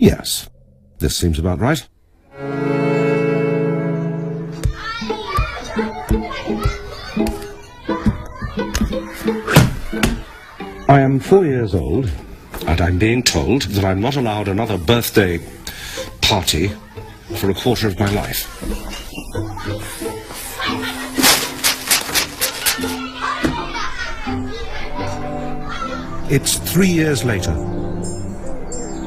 Yes, this seems about right. I am 4 years old, and I'm being told that I'm not allowed another birthday party for a quarter of my life. It's 3 years later.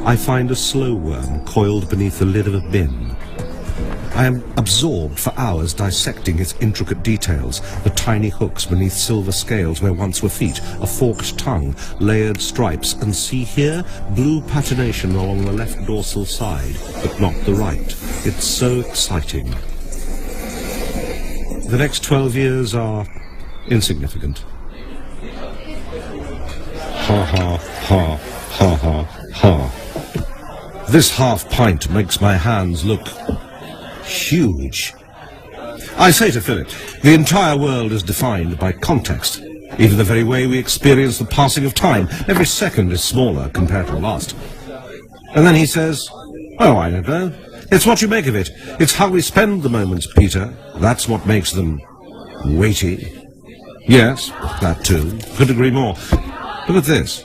I find a slow worm coiled beneath the lid of a bin. I am absorbed for hours dissecting its intricate details, the tiny hooks beneath silver scales where once were feet, a forked tongue, layered stripes, and see here, blue patination along the left dorsal side, but not the right. It's so exciting. The next 12 years are insignificant. Ha ha ha ha ha ha. This half pint makes my hands look huge. I say to Philip, the entire world is defined by context. Even the very way we experience the passing of time, every second is smaller compared to the last. And then he says, oh, I don't know. It's what you make of it. It's how we spend the moments, Peter. That's what makes them weighty. Yes, that too. Couldn't agree more. Look at this.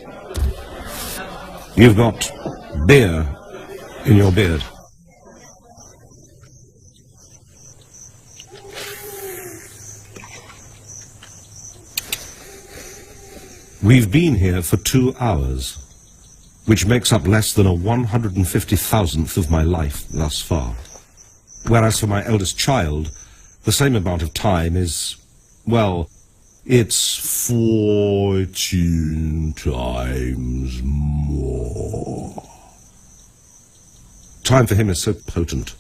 You've got beer in your beard. We've been here for 2 hours, which makes up less than a 150,000th of my life thus far. Whereas for my eldest child, the same amount of time is, well, it's 14 times more. Time for him is so potent.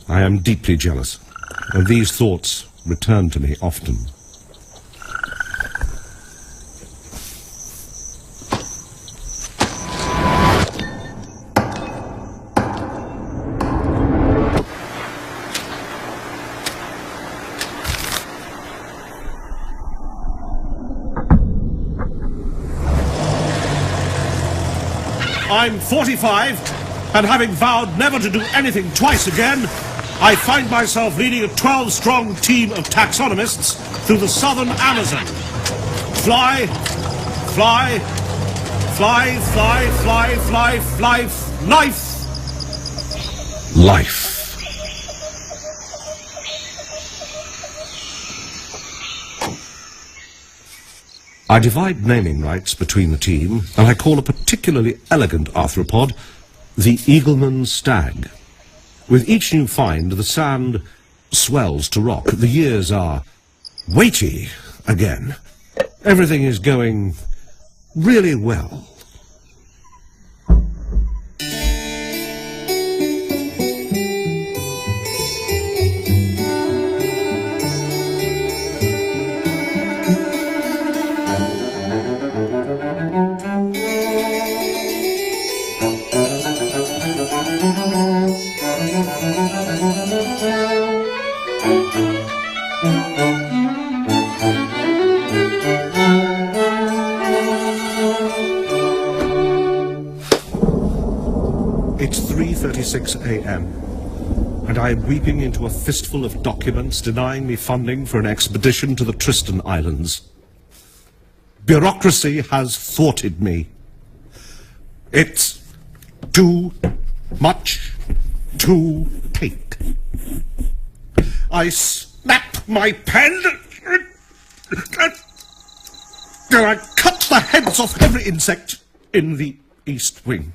I am deeply jealous, and these thoughts return to me often. I'm 45, and having vowed never to do anything twice again, I find myself leading a 12-strong team of taxonomists through the southern Amazon. Fly, fly, fly, fly, fly, fly, fly, life. Life. I divide naming rights between the team, and I call a particularly elegant arthropod the Eagleman Stag. With each new find, the sand swells to rock. The years are weighty again. Everything is going really well. It's 3:36 a.m. and I am weeping into a fistful of documents denying me funding for an expedition to the Tristan Islands. Bureaucracy has thwarted me. It's too much to take. I snap my pen and I cut the heads off every insect in the East Wing.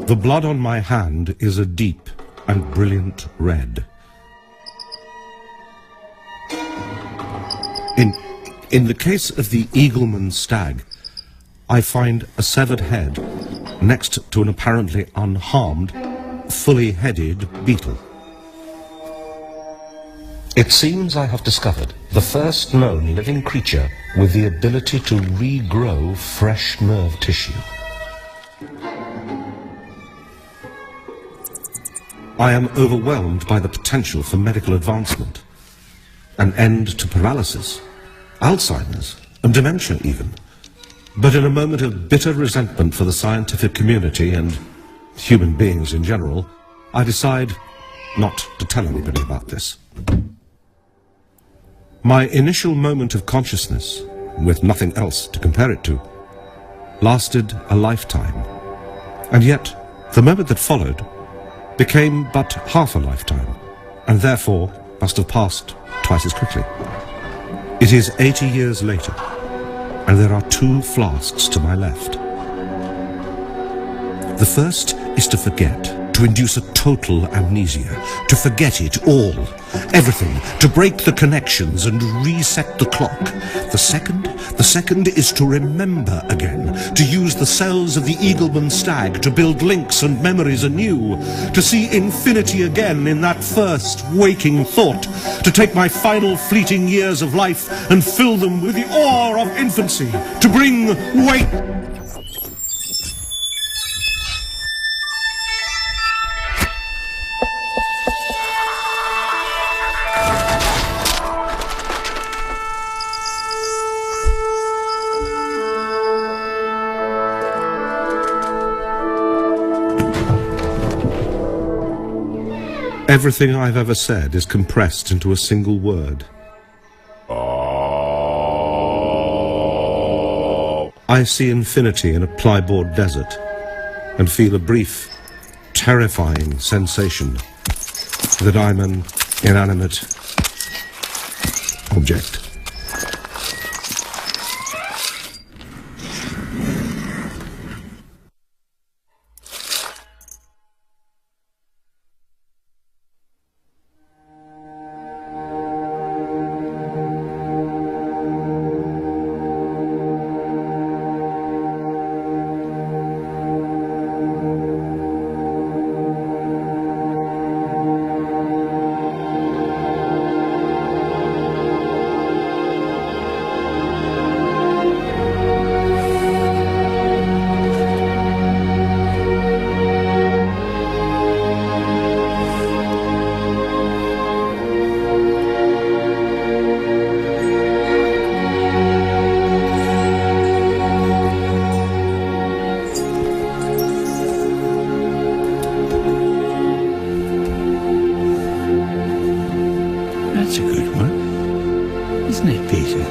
The blood on my hand is a deep and brilliant red. In the case of the Eagleman Stag, I find a severed head next to an apparently unharmed, fully headed beetle. It seems I have discovered the first known living creature with the ability to regrow fresh nerve tissue. I am overwhelmed by the potential for medical advancement. An end to paralysis, Alzheimer's, and dementia even. But in a moment of bitter resentment for the scientific community and human beings in general, I decide not to tell anybody about this. My initial moment of consciousness, with nothing else to compare it to, lasted a lifetime. And yet, the moment that followed became but half a lifetime, and therefore must have passed twice as quickly. It is 80 years later, and there are 2 flasks to my left. The first is to forget, to induce a total amnesia, to forget it all, everything, to break the connections and reset the clock. The second is to remember again, to use the cells of the Eagleman Stag to build links and memories anew, to see infinity again in that first waking thought, to take my final fleeting years of life and fill them with the awe of infancy, to bring wake... Everything I've ever said is compressed into a single word. I see infinity in a plyboard desert and feel a brief, terrifying sensation that I'm an inanimate object. That's a good one, isn't it, Peter?